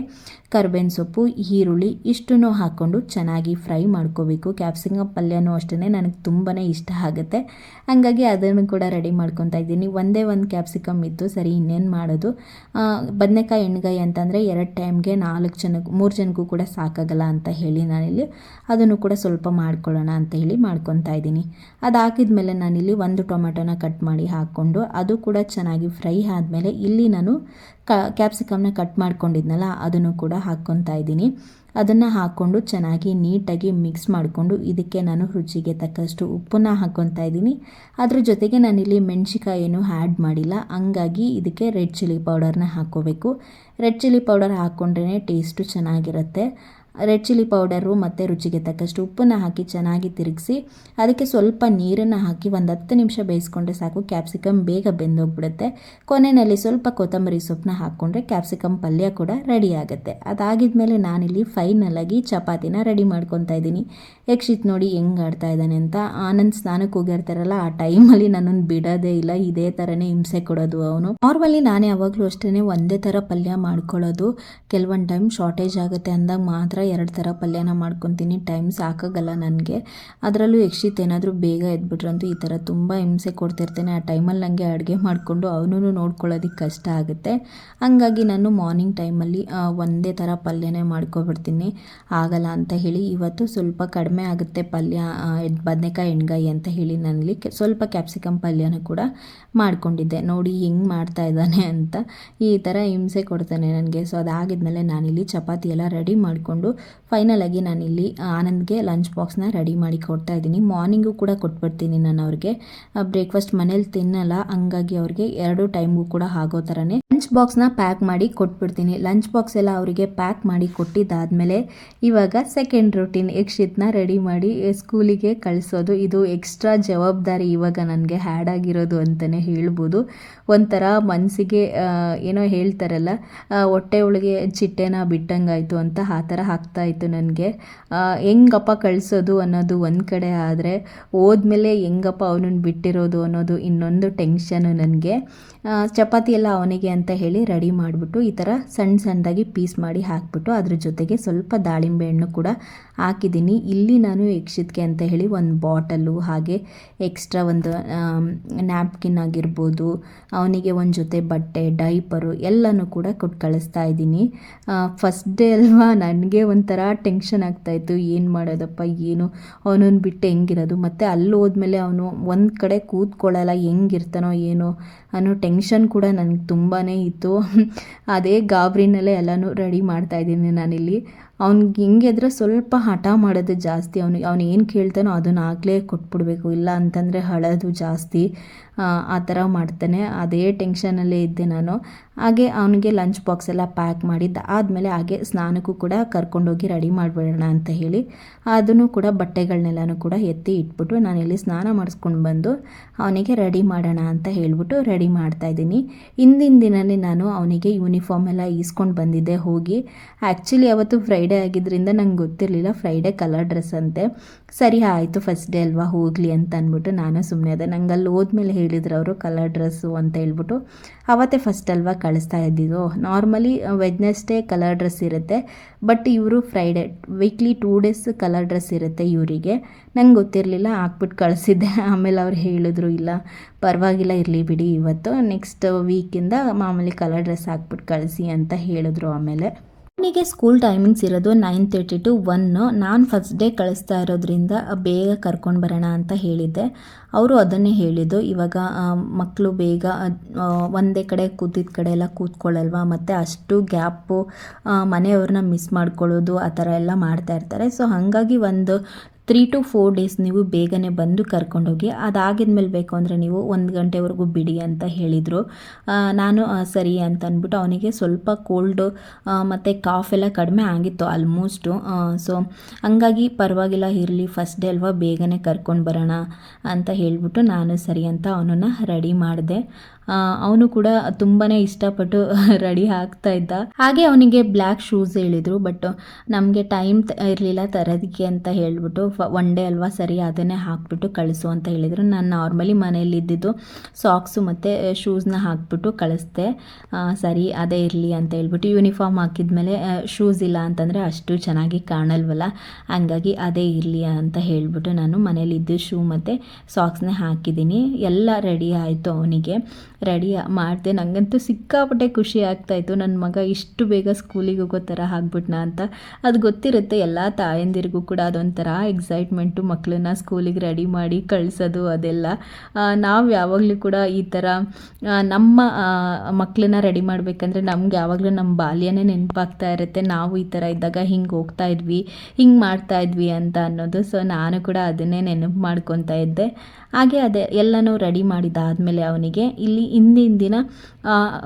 ಕರ್ಬೇವಿನ ಸೊಪ್ಪು, ಈರುಳ್ಳಿ ಇಷ್ಟನ್ನು ಹಾಕ್ಕೊಂಡು ಚೆನ್ನಾಗಿ ಫ್ರೈ ಮಾಡ್ಕೋಬೇಕು. ಕ್ಯಾಪ್ಸಿಕಮ್ ಪಲ್ಯನೂ ಅಷ್ಟೇ ನನಗೆ ತುಂಬಾ ಇಷ್ಟ ಆಗುತ್ತೆ, ಹಾಗಾಗಿ ಅದನ್ನು ಕೂಡ ರೆಡಿ ಮಾಡ್ಕೊತಾ ಇದ್ದೀನಿ. ಒಂದೇ ಒಂದು ಕ್ಯಾಪ್ಸಿಕಮ್ ಇತ್ತು, ಸರಿ ಇನ್ನೇನು ಮಾಡೋದು. ಬದನೆಕಾಯಿ ಎಣ್ಗಾಯಿ ಅಂತಂದರೆ 2 ಟೈಮ್ಗೆ 3 ಜನಕ್ಕೂ ಕೂಡ ಸಾಕಾಗಲ್ಲ ಅಂತ ಹೇಳಿ ನಾನಿಲ್ಲಿ ಅದನ್ನು ಕೂಡ ಸ್ವಲ್ಪ ಮಾಡ್ಕೊಳ್ಳೋಣ ಅಂತ ಹೇಳಿ ಮಾಡ್ಕೊತಾ ಇದ್ದೀನಿ. ಅದು ಹಾಕಿದ್ಮೇಲೆ ನಾನಿಲ್ಲಿ ಒಂದು ಟೊಮೆಟೊನ ಕಟ್ ಮಾಡಿ ಹಾಕ್ಕೊಂಡು ಅದು ಕೂಡ ಚೆನ್ನಾಗಿ ಫ್ರೈ ಆದಮೇಲೆ ಇಲ್ಲಿ ನಾನು ಕ್ಯಾಪ್ಸಿಕಮ್ನ ಕಟ್ ಮಾಡ್ಕೊಂಡಿದ್ನಲ್ಲ ಅದನ್ನು ಕೂಡ ಹಾಕ್ಕೊತಾ ಇದ್ದೀನಿ. ಅದನ್ನು ಹಾಕ್ಕೊಂಡು ಚೆನ್ನಾಗಿ ನೀಟಾಗಿ ಮಿಕ್ಸ್ ಮಾಡಿಕೊಂಡು ಇದಕ್ಕೆ ನಾನು ರುಚಿಗೆ ತಕ್ಕಷ್ಟು ಉಪ್ಪನ್ನು ಹಾಕ್ಕೊತಾ ಇದ್ದೀನಿ. ಅದ್ರ ಜೊತೆಗೆ ನಾನಿಲ್ಲಿ ಮೆಣಸಿಕಾಯನ್ನು ಆ್ಯಡ್ ಮಾಡಿಲ್ಲ, ಹಂಗಾಗಿ ಇದಕ್ಕೆ ರೆಡ್ ಚಿಲ್ಲಿ ಪೌಡರ್ನ ಹಾಕ್ಕೋಬೇಕು. ರೆಡ್ ಚಿಲ್ಲಿ ಪೌಡರ್ ಹಾಕ್ಕೊಂಡ್ರೇ ಟೇಸ್ಟು ಚೆನ್ನಾಗಿರುತ್ತೆ. ರೆಡ್ ಚಿಲ್ಲಿ ಪೌಡರು ಮತ್ತು ರುಚಿಗೆ ತಕ್ಕಷ್ಟು ಉಪ್ಪನ್ನು ಹಾಕಿ ಚೆನ್ನಾಗಿ ತಿರುಗಿಸಿ ಅದಕ್ಕೆ ಸ್ವಲ್ಪ ನೀರನ್ನು ಹಾಕಿ ಒಂದು 10 ನಿಮಿಷ ಬೇಯಿಸ್ಕೊಂಡ್ರೆ ಸಾಕು. ಕ್ಯಾಪ್ಸಿಕಮ್ ಬೇಗ ಬೆಂದೋಗ್ಬಿಡುತ್ತೆ. ಕೊನೆಯಲ್ಲಿ ಸ್ವಲ್ಪ ಕೊತ್ತಂಬರಿ ಸೊಪ್ಪನ್ನ ಹಾಕ್ಕೊಂಡ್ರೆ ಕ್ಯಾಪ್ಸಿಕಮ್ ಪಲ್ಯ ಕೂಡ ರೆಡಿ ಆಗುತ್ತೆ. ಅದಾಗಿದ್ಮೇಲೆ ನಾನಿಲ್ಲಿ ಫೈನಲಾಗಿ ಚಪಾತಿನ ರೆಡಿ ಮಾಡ್ಕೊತಾ ಇದ್ದೀನಿ. ಯಕ್ಷಿತ್ ನೋಡಿ ಹೆಂಗೆ ಆಡ್ತಾ ಇದ್ದಾನೆ ಅಂತ. ಆನಂದ್ ಸ್ನಾನಕ್ಕೆ ಹೋಗಿರ್ತಾರಲ್ಲ, ಆ ಟೈಮಲ್ಲಿ ನನ್ನನ್ನು ಬಿಡೋದೇ ಇಲ್ಲ, ಇದೇ ಥರನೇ ಹಿಂಸೆ ಕೊಡೋದು ಅವನು. ನಾರ್ಮಲಿ ನಾನು ಯಾವಾಗಲೂ ಅಷ್ಟೇ ಒಂದೇ ಥರ ಪಲ್ಯ ಮಾಡ್ಕೊಳ್ಳೋದು. ಕೆಲವೊಂದು ಟೈಮ್ ಶಾರ್ಟೇಜ್ ಆಗುತ್ತೆ ಅಂದಾಗ ಮಾತ್ರ 2 ಥರ ಪಲ್ಯನ ಮಾಡ್ಕೊತೀನಿ. ಟೈಮ್ ಸಾಕಾಗಲ್ಲ ನನಗೆ. ಅದರಲ್ಲೂ ಯಕ್ಷಿತ್ ಏನಾದರೂ ಬೇಗ ಎದ್ಬಿಟ್ರಂತೂ ಈ ಥರ ತುಂಬ ಹಿಂಸೆ ಕೊಡ್ತಿರ್ತೇನೆ. ಆ ಟೈಮಲ್ಲಿ ನನಗೆ ಅಡುಗೆ ಮಾಡಿಕೊಂಡು ಅವನೂ ನೋಡ್ಕೊಳ್ಳೋದಕ್ಕೆ ಕಷ್ಟ ಆಗುತ್ತೆ. ಹಂಗಾಗಿ ನಾನು ಮಾರ್ನಿಂಗ್ ಟೈಮಲ್ಲಿ ಒಂದೇ ಥರ ಪಲ್ಯನೇ ಮಾಡ್ಕೊಬಿಡ್ತೀನಿ. ಆಗಲ್ಲ ಅಂತ ಹೇಳಿ ಇವತ್ತು ಸ್ವಲ್ಪ ಕಡಿಮೆ ಆಗುತ್ತೆ ಪಲ್ಯ, ಬದನೆಕಾಯಿ ಎಣ್ಗಾಯಿ ಅಂತ ಹೇಳಿ ನಾನಲ್ಲಿ ಸ್ವಲ್ಪ ಕ್ಯಾಪ್ಸಿಕಮ್ ಪಲ್ಯನ ಕೂಡ ಮಾಡ್ಕೊಂಡಿದ್ದೆ. ನೋಡಿ ಹೆಂಗೆ ಮಾಡ್ತಾ ಇದ್ದಾನೆ ಅಂತ, ಈ ಥರ ಹಿಂಸೆ ಕೊಡ್ತಾನೆ ನನಗೆ. ಸೊ ಅದಾಗಿದ್ಮೇಲೆ ನಾನಿಲ್ಲಿ ಚಪಾತಿ ಎಲ್ಲ ರೆಡಿ ಮಾಡಿಕೊಂಡು ಫೈನಲಾಗಿ ನಾನಿಲ್ಲಿ ಆನಂದ್ಗೆ ಲಂಚ್ ಬಾಕ್ಸ್ನ ರೆಡಿ ಮಾಡಿ ಕೊಡ್ತಾ ಇದ್ದೀನಿ. ಮಾರ್ನಿಂಗು ಕೂಡ ಕೊಟ್ಬಿಡ್ತೀನಿ ನಾನು ಅವ್ರಿಗೆ. ಬ್ರೇಕ್ಫಾಸ್ಟ್ ಮನೇಲಿ ತಿನ್ನಲ್ಲ, ಹಂಗಾಗಿ ಅವ್ರಿಗೆ 2 ಟೈಮ್ಗೂ ಕೂಡ ಆಗೋ ಥರನೇ ಲಂಚ್ ಬಾಕ್ಸ್ನ ಪ್ಯಾಕ್ ಮಾಡಿ ಕೊಟ್ಬಿಡ್ತೀನಿ. ಲಂಚ್ ಬಾಕ್ಸ್ ಎಲ್ಲ ಅವರಿಗೆ ಪ್ಯಾಕ್ ಮಾಡಿ ಕೊಟ್ಟಿದ್ದಾದಮೇಲೆ ಇವಾಗ ಸೆಕೆಂಡ್ ರೂಟೀನ್ ಯಕ್ಷಿತ್ನ ರೆಡಿ ಮಾಡಿ ಸ್ಕೂಲಿಗೆ ಕಳಿಸೋದು. ಇದು ಎಕ್ಸ್ಟ್ರಾ ಜವಾಬ್ದಾರಿ ಇವಾಗ ನನಗೆ ಹ್ಯಾಡ್ ಆಗಿರೋದು ಅಂತಲೇ ಹೇಳ್ಬೋದು. ಒಂಥರ ಮನಸ್ಸಿಗೆ ಏನೋ ಹೇಳ್ತಾರಲ್ಲ, ಹೊಟ್ಟೆ ಒಳಗೆ ಚಿಟ್ಟೆನ ಬಿಟ್ಟಂಗಾಯಿತು ಅಂತ ಆ ಥರ ಆಗ್ತಾಯಿತ್ತು ನನಗೆ. ಹೆಂಗಪ್ಪ ಕಳಿಸೋದು ಅನ್ನೋದು ಒಂದು ಕಡೆ ಆದರೆ, ಹೋದ್ಮೇಲೆ ಹೆಂಗಪ್ಪ ಅವನನ್ನು ಬಿಟ್ಟಿರೋದು ಅನ್ನೋದು ಇನ್ನೊಂದು ಟೆನ್ಷನು ನನಗೆ. ಚಪಾತಿ ಎಲ್ಲ ಅವನಿಗೆ ಅಂತ ಹೇಳಿ ರೆಡಿ ಮಾಡಿಬಿಟ್ಟು ಈ ಥರ ಸಣ್ಣದಾಗಿ ಪೀಸ್ ಮಾಡಿ ಹಾಕಿಬಿಟ್ಟು ಅದ್ರ ಜೊತೆಗೆ ಸ್ವಲ್ಪ ದಾಳಿಂಬೆ ಹಣ್ಣು ಕೂಡ ಹಾಕಿದ್ದೀನಿ. ಇಲ್ಲಿ ನಾನು ಯಕ್ಷಿತ್ಗೆ ಅಂತ ಹೇಳಿ ಒಂದು ಬಾಟಲು, ಹಾಗೆ ಎಕ್ಸ್ಟ್ರಾ ಒಂದು ನ್ಯಾಪ್ಕಿನ್ ಆಗಿರ್ಬೋದು, ಅವನಿಗೆ ಒಂದು ಜೊತೆ ಬಟ್ಟೆ, ಡೈಪರು ಎಲ್ಲನೂ ಕೂಡ ಕೊಟ್ಟು ಕಳಿಸ್ತಾ ಇದ್ದೀನಿ. ಫಸ್ಟ್ ಡೇ ಅಲ್ವಾ, ನನಗೆ ಒಂಥರ ಟೆನ್ಷನ್ ಆಗ್ತಾಯಿತ್ತು, ಏನು ಮಾಡೋದಪ್ಪ, ಏನು ಅವನನ್ನು ಬಿಟ್ಟು ಹೆಂಗಿರೋದು, ಮತ್ತು ಅಲ್ಲಿ ಹೋದ್ಮೇಲೆ ಅವನು ಒಂದು ಕಡೆ ಕೂತ್ಕೊಳ್ಳಲ್ಲ, ಹೆಂಗಿರ್ತಾನೋ ಏನೋ ಅನ್ನೋ ಟೆನ್ಷನ್ ಕೂಡ ನನಗೆ ತುಂಬಾ ಇತ್ತು. ಅದೇ ಗಾಬರಿನಲ್ಲೇ ಎಲ್ಲನೂ ರೆಡಿ ಮಾಡ್ತಾಯಿದ್ದೀನಿ ನಾನಿಲ್ಲಿ. ಅವ್ನಿಗೆ ಹೆಂಗಿದ್ರೆ ಸ್ವಲ್ಪ ಹಠ ಮಾಡೋದು ಜಾಸ್ತಿ. ಅವನು ಏನು ಕೇಳ್ತಾನೋ ಅದನ್ನು ಆಗಲೇ ಕೊಟ್ಬಿಡ್ಬೇಕು, ಇಲ್ಲ ಅಂತಂದರೆ ಅಳೋದು ಜಾಸ್ತಿ, ಆ ಥರ ಮಾಡ್ತಾನೆ. ಅದೇ ಟೆನ್ಷನಲ್ಲೇ ಇದ್ದೆ ನಾನು. ಹಾಗೆ ಅವನಿಗೆ ಲಂಚ್ ಬಾಕ್ಸ್ ಎಲ್ಲ ಪ್ಯಾಕ್ ಮಾಡಿದ್ದು ಆದಮೇಲೆ ಹಾಗೆ ಸ್ನಾನಕ್ಕೂ ಕೂಡ ಕರ್ಕೊಂಡೋಗಿ ರೆಡಿ ಮಾಡಿಬಿಡೋಣ ಅಂತ ಹೇಳಿ ಅದನ್ನು ಕೂಡ ಬಟ್ಟೆಗಳನ್ನೆಲ್ಲನೂ ಕೂಡ ಎತ್ತಿ ಇಟ್ಬಿಟ್ಟು ನಾನಿಲ್ಲಿ ಸ್ನಾನ ಮಾಡಿಸ್ಕೊಂಡು ಬಂದು ಅವನಿಗೆ ರೆಡಿ ಮಾಡೋಣ ಅಂತ ಹೇಳ್ಬಿಟ್ಟು ರೆಡಿ ಮಾಡ್ತಾಯಿದ್ದೀನಿ. ಹಿಂದಿನ ದಿನವೇ ನಾನು ಅವನಿಗೆ ಯೂನಿಫಾರ್ಮ್ ಎಲ್ಲ ಈಸ್ಕೊಂಡು ಬಂದಿದ್ದೆ ಹೋಗಿ. ಆ್ಯಕ್ಚುಲಿ ಅವತ್ತು ಫ್ರೈಡೇ ಆಗಿದ್ದರಿಂದ ನಂಗೆ ಗೊತ್ತಿರಲಿಲ್ಲ ಫ್ರೈಡೇ ಕಲರ್ ಡ್ರೆಸ್ ಅಂತೆ. ಸರಿ ಆಯಿತು, ಫಸ್ಟ್ ಡೇ ಅಲ್ವಾ ಹೋಗಲಿ ಅಂತ ಅಂದ್ಬಿಟ್ಟು ನಾನು ಸುಮ್ಮನೆ ಅದೇ. ನಂಗೆ ಅಲ್ಲಿ ಹೋದ್ಮೇಲೆ ಹೇಳಿದ್ರು ಅವರು ಕಲರ್ ಡ್ರೆಸ್ಸು ಅಂತ ಹೇಳ್ಬಿಟ್ಟು. ಅವತ್ತೇ ಫಸ್ಟ್ ಅಲ್ವಾ ಕಳಿಸ್ತಾ ಇದ್ದಿದ್ದು. ನಾರ್ಮಲಿ ವೆಡ್ನೆಸ್ಡೇ ಕಲರ್ ಡ್ರೆಸ್ ಇರುತ್ತೆ, ಬಟ್ ಇವರು Friday weekly 2 days colour dress ಇರುತ್ತೆ ಇವರಿಗೆ. ನಂಗೆ ಗೊತ್ತಿರಲಿಲ್ಲ, ಹಾಕ್ಬಿಟ್ಟು ಕಳಿಸಿದ್ದೆ. ಆಮೇಲೆ ಅವ್ರು ಹೇಳಿದ್ರು, ಇಲ್ಲ ಪರವಾಗಿಲ್ಲ ಇರಲಿ ಬಿಡಿ, ಇವತ್ತು ನೆಕ್ಸ್ಟ್ ವೀಕಿಂದ ಮಾಮೂಲಿ ಕಲರ್ ಡ್ರೆಸ್ ಹಾಕ್ಬಿಟ್ಟು ಕಳಿಸಿ ಅಂತ ಹೇಳಿದ್ರು. ಆಮೇಲೆ ಅವನಿಗೆ ಸ್ಕೂಲ್ ಟೈಮಿಂಗ್ಸ್ ಇರೋದು 9:30 to 1. ನಾನು ಫಸ್ಟ್ ಡೇ ಕಳಿಸ್ತಾ ಇರೋದ್ರಿಂದ ಬೇಗ ಕರ್ಕೊಂಡು ಬರೋಣ ಅಂತ ಹೇಳಿದ್ದೆ. ಅವರು ಅದನ್ನೇ ಹೇಳಿದ್ದು, ಇವಾಗ ಮಕ್ಕಳು ಬೇಗ ಒಂದೇ ಕಡೆ ಕೂತಿದ್ದ ಕಡೆ ಎಲ್ಲ ಕೂತ್ಕೊಳ್ಳಲ್ವ, ಮತ್ತು ಅಷ್ಟು ಗ್ಯಾಪು ಮನೆಯವ್ರನ್ನ ಮಿಸ್ ಮಾಡ್ಕೊಳ್ಳೋದು ಆ ಥರ ಎಲ್ಲ ಮಾಡ್ತಾ ಇರ್ತಾರೆ. ಸೊ ಹಾಗಾಗಿ ಒಂದು 3 to 4 ಡೇಸ್ ನೀವು ಬೇಗನೆ ಬಂದು ಕರ್ಕೊಂಡೋಗಿ, ಅದಾಗಿದ್ಮೇಲೆ ಬೇಕು ಅಂದರೆ ನೀವು 1 ಗಂಟೆವರೆಗೂ ಬಿಡಿ ಅಂತ ಹೇಳಿದರು. ನಾನು ಸರಿ ಅಂತ ಅಂದ್ಬಿಟ್ಟು ಅವನಿಗೆ ಸ್ವಲ್ಪ ಕೋಲ್ಡು ಮತ್ತು ಕಾಫ್ ಎಲ್ಲ ಕಡಿಮೆ ಆಗಿತ್ತು ಆಲ್ಮೋಸ್ಟು. ಸೊ ಹಂಗಾಗಿ ಪರವಾಗಿಲ್ಲ ಇರಲಿ, ಫಸ್ಟ್ ಡೇ ಅಲ್ವಾ ಬೇಗನೆ ಕರ್ಕೊಂಡು ಬರೋಣ ಅಂತ ಹೇಳಿಬಿಟ್ಟು ನಾನು ಸರಿ ಅಂತ ಅವನನ್ನು ರೆಡಿ ಮಾಡಿದೆ. ಅವನು ಕೂಡ ತುಂಬಾ ಇಷ್ಟಪಟ್ಟು ರೆಡಿ ಆಗ್ತಾ ಇದ್ದ. ಹಾಗೆ ಅವನಿಗೆ ಬ್ಲ್ಯಾಕ್ ಶೂಸ್ ಹೇಳಿದರು, ಬಟ್ ನಮಗೆ ಟೈಮ್ ಇರಲಿಲ್ಲ ತರೋದಕ್ಕೆ ಅಂತ ಹೇಳಿಬಿಟ್ಟು 1 ಡೇ ಅಲ್ವಾ ಸರಿ ಅದನ್ನೇ ಹಾಕ್ಬಿಟ್ಟು ಕಳಿಸು ಅಂತ ಹೇಳಿದರು. ನಾನು ನಾರ್ಮಲಿ ಮನೆಯಲ್ಲಿ ಇದ್ದಿದ್ದು ಸಾಕ್ಸು ಮತ್ತು ಶೂಸ್ನ ಹಾಕ್ಬಿಟ್ಟು ಕಳಿಸ್ದೆ. ಸರಿ ಅದೇ ಇರಲಿ ಅಂತ ಹೇಳ್ಬಿಟ್ಟು ಯೂನಿಫಾರ್ಮ್ ಹಾಕಿದ್ಮೇಲೆ ಶೂಸ್ ಇಲ್ಲ ಅಂತಂದರೆ ಅಷ್ಟು ಚೆನ್ನಾಗಿ ಕಾಣಲ್ವಲ್ಲ, ಹಂಗಾಗಿ ಅದೇ ಇರಲಿ ಅಂತ ಹೇಳಿಬಿಟ್ಟು ನಾನು ಮನೇಲಿ ಇದ್ದು ಶೂ ಮತ್ತು ಸಾಕ್ಸ್ನೇ ಹಾಕಿದ್ದೀನಿ. ಎಲ್ಲ ರೆಡಿ ಆಯಿತು. ಅವನಿಗೆ ರೆಡಿ ಮಾಡಿದೆ. ನನಗಂತೂ ಸಿಕ್ಕಾಪಟ್ಟೆ ಖುಷಿ ಆಗ್ತಾಯಿತ್ತು, ನನ್ನ ಮಗ ಇಷ್ಟು ಬೇಗ ಸ್ಕೂಲಿಗೆ ಹೋಗೋ ಥರ ಆಗ್ಬಿಟ್ನಾ ಅಂತ. ಅದು ಗೊತ್ತಿರುತ್ತೆ ಎಲ್ಲ ತಾಯಂದಿರಿಗೂ ಕೂಡ, ಅದೊಂಥರ ಎಕ್ಸೈಟ್ಮೆಂಟು ಮಕ್ಕಳನ್ನ ಸ್ಕೂಲಿಗೆ ರೆಡಿ ಮಾಡಿ ಕಳಿಸೋದು ಅದೆಲ್ಲ. ನಾವು ಯಾವಾಗಲೂ ಕೂಡ ಈ ಥರ ನಮ್ಮ ಮಕ್ಕಳನ್ನ ರೆಡಿ ಮಾಡಬೇಕಂದ್ರೆ ನಮ್ಗೆ ಯಾವಾಗಲೂ ನಮ್ಮ ಬಾಲ್ಯನೇ ನೆನಪಾಗ್ತಾ ಇರುತ್ತೆ. ನಾವು ಈ ಥರ ಇದ್ದಾಗ ಹಿಂಗೆ ಹೋಗ್ತಾ ಇದ್ವಿ, ಹಿಂಗೆ ಮಾಡ್ತಾ ಇದ್ವಿ ಅಂತ ಅನ್ನೋದು. ಸೊ ನಾನು ಕೂಡ ಅದನ್ನೇ ನೆನಪು ಮಾಡ್ಕೊತಾ ಇದ್ದೆ. ಹಾಗೆ ಅದೇ ಎಲ್ಲನೂ ರೆಡಿ ಮಾಡಿದ್ದಾದಮೇಲೆ ಅವನಿಗೆ ಇಲ್ಲಿ ಹಿಂದಿನ ದಿನ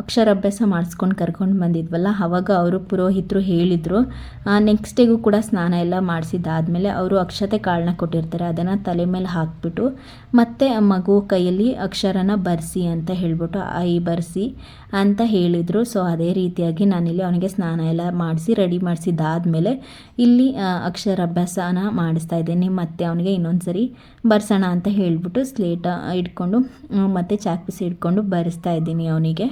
ಅಕ್ಷರಾಭ್ಯಾಸ ಮಾಡಿಸ್ಕೊಂಡು ಕರ್ಕೊಂಡು ಬಂದಿದ್ವಲ್ಲ, ಆವಾಗ ಅವರು ಪುರೋಹಿತರು ಹೇಳಿದರು ನೆಕ್ಸ್ಟ್ ಡೇಗೂ ಕೂಡ ಸ್ನಾನ ಎಲ್ಲ ಮಾಡಿಸಿದ್ದಾದಮೇಲೆ ಅವರು ಅಕ್ಷತೆ ಕಾಳನ್ನ ಕೊಟ್ಟಿರ್ತಾರೆ, ಅದನ್ನು ತಲೆ ಮೇಲೆ ಹಾಕ್ಬಿಟ್ಟು ಮತ್ತೆ ಮಗು ಕೈಯಲ್ಲಿ ಅಕ್ಷರನ ಬರೆಸಿ ಅಂತ ಹೇಳ್ಬಿಟ್ಟು ಬರೆಸಿ ಅಂತ ಹೇಳಿದರು. ಸೊ ಅದೇ ರೀತಿಯಾಗಿ ನಾನಿಲ್ಲಿ ಅವನಿಗೆ ಸ್ನಾನ ಎಲ್ಲ ಮಾಡಿಸಿ ರೆಡಿ ಮಾಡಿಸಿದ್ದಾದಮೇಲೆ ಇಲ್ಲಿ ಅಕ್ಷರಾಭ್ಯಾಸನ ಮಾಡಿಸ್ತಾ ಇದ್ದೀನಿ. ಮತ್ತು ಅವನಿಗೆ ಇನ್ನೊಂದು ಸರಿ ಬರ್ಸೋಣ ಅಂತ ಹೇಳಿಬಿಟ್ಟು ಸ್ಲೇಟ್ ಇಟ್ಕೊಂಡು ಮತ್ತು ಚಾಕ್ ಪೀಸ್ ಇಟ್ಕೊಂಡು ಬರೆಸ್ತಾ ಇದ್ದೀನಿ ಅವನಿಗೆ.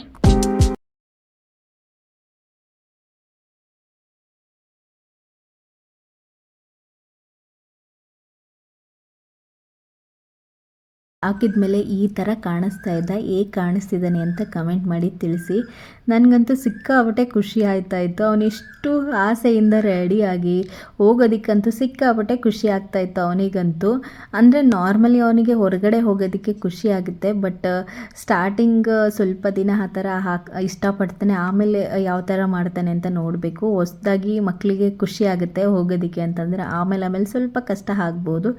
ಹಾಕಿದ್ಮೇಲೆ ಈ ಥರ ಕಾಣಿಸ್ತಾ ಇದ್ದ, ಹೇಗೆ ಕಾಣಿಸ್ತಿದ್ದಾನೆ ಅಂತ ಕಮೆಂಟ್ ಮಾಡಿ ತಿಳಿಸಿ. ನನಗಂತೂ ಸಿಕ್ಕಾಪಟ್ಟೆ ಖುಷಿ ಆಯ್ತಾಯಿತ್ತು. ಅವನೆಷ್ಟು ಆಸೆಯಿಂದ ರೆಡಿಯಾಗಿ ಹೋಗೋದಕ್ಕಂತೂ ಸಿಕ್ಕಾಪಟ್ಟೆ ಖುಷಿ ಆಗ್ತಾಯಿತ್ತು ಅವನಿಗಂತೂ. ಅಂದರೆ ನಾರ್ಮಲಿ ಅವನಿಗೆ ಹೊರಗಡೆ ಹೋಗೋದಕ್ಕೆ ಖುಷಿ ಆಗುತ್ತೆ, ಬಟ್ ಸ್ಟಾರ್ಟಿಂಗ್ ಸ್ವಲ್ಪ ದಿನ ಆ ಥರ ಇಷ್ಟಪಡ್ತಾನೆ, ಆಮೇಲೆ ಯಾವ ಥರ ಮಾಡ್ತಾನೆ ಅಂತ ನೋಡಬೇಕು. ಹೊಸದಾಗಿ ಮಕ್ಕಳಿಗೆ ಖುಷಿ ಆಗುತ್ತೆ ಹೋಗೋದಕ್ಕೆ ಅಂತಂದರೆ, ಆಮೇಲೆ ಸ್ವಲ್ಪ ಕಷ್ಟ ಆಗ್ಬೋದು.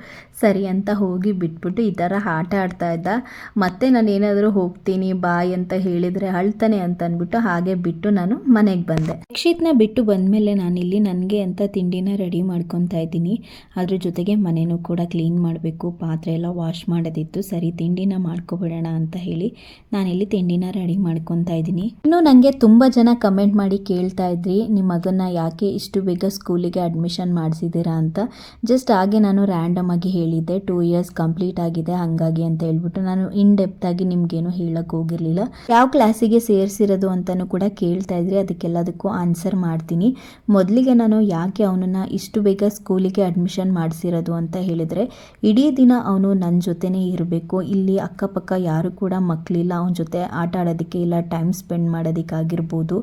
ಸರಿ ಅಂತ ಹೋಗಿ ಬಿಟ್ಬಿಟ್ಟು ಈ ಥರ ಆಟ ಆಡ್ತಾ ಇದ್ದ. ಮತ್ತೆ ನಾನು ಏನಾದರೂ ಹೋಗ್ತೀನಿ ಬಾಯ್ ಅಂತ ಹೇಳಿದರೆ ಅಳ್ತಾನೆ ಅಂತ ಅಂದ್ಬಿಟ್ಟು ಹಾಗೆ ಬಿಟ್ಟು ನಾನು ಮನೆಗೆ ಬಂದೆ. ರಕ್ಷಿತ್ನ ಬಿಟ್ಟು ಬಂದಮೇಲೆ ನಾನಿಲ್ಲಿ ನನಗೆ ಅಂತ ತಿಂಡಿನ ರೆಡಿ ಮಾಡ್ಕೊತಾ ಇದ್ದೀನಿ. ಅದ್ರ ಜೊತೆಗೆ ಮನೆಯೂ ಕೂಡ ಕ್ಲೀನ್ ಮಾಡಬೇಕು, ಪಾತ್ರೆ ಎಲ್ಲ ವಾಶ್ ಮಾಡೋದಿತ್ತು. ಸರಿ ತಿಂಡಿನ ಮಾಡ್ಕೊಬಿಡೋಣ ಅಂತ ಹೇಳಿ ನಾನಿಲ್ಲಿ ತಿಂಡಿನ ರೆಡಿ ಮಾಡ್ಕೊತಾ ಇದ್ದೀನಿ. ಇನ್ನು ನನಗೆ ತುಂಬ ಜನ ಕಮೆಂಟ್ ಮಾಡಿ ಕೇಳ್ತಾ ಇದ್ರಿ, ನಿಮ್ಮ ಮಗನ ಯಾಕೆ ಇಷ್ಟು ಬೇಗ ಸ್ಕೂಲಿಗೆ ಅಡ್ಮಿಷನ್ ಮಾಡಿಸಿದ್ದೀರಾ ಅಂತ. ಜಸ್ಟ್ ಹಾಗೆ ನಾನು ರ್ಯಾಂಡಮ್ ಆಗಿ ಹೇಳಿದ್ದೆ, 2 years ಕಂಪ್ಲೀಟ್ ಆಗಿದೆ ಹಂಗಾಗಿ ಅಂತ ಹೇಳ್ಬಿಟ್ಟು. ನಾನು ಇನ್ ಡೆಪ್ತ್ ಆಗಿ ನಿಮ್ಗೇನು ಹೇಳಕ್ಕೆ ಹೋಗಿರಲಿಲ್ಲ. ಯಾವ ಕ್ಲಾಸಿಗೆ ಸೇರಿಸಿರೋದು ಅಂತಲೂ ಕೂಡ ಕೇಳ್ತಾ ಇದ್ರಿ, ಅದಕ್ಕೆಲ್ಲದಕ್ಕೂ ಆನ್ಸರ್ ಮಾಡ್ತೀನಿ. ಮೊದಲಿಗೆ ನಾನು ಯಾಕೆ ಅವನನ್ನು ಇಷ್ಟು ಬೇಗ ಸ್ಕೂಲಿಗೆ ಅಡ್ಮಿಷನ್ ಮಾಡಿಸಿರೋದು ಅಂತ ಹೇಳಿದರೆ, ಇಡೀ ದಿನ ಅವನು ನನ್ನ ಜೊತೆನೇ ಇರಬೇಕು. ಇಲ್ಲಿ ಅಕ್ಕಪಕ್ಕ ಯಾರು ಕೂಡ ಮಕ್ಕಳಿಲ್ಲ ಅವನ ಜೊತೆ ಆಟ ಆಡೋದಕ್ಕೆ, ಇಲ್ಲ ಟೈಮ್ ಸ್ಪೆಂಡ್ ಮಾಡೋದಕ್ಕಾಗಿರ್ಬೋದು.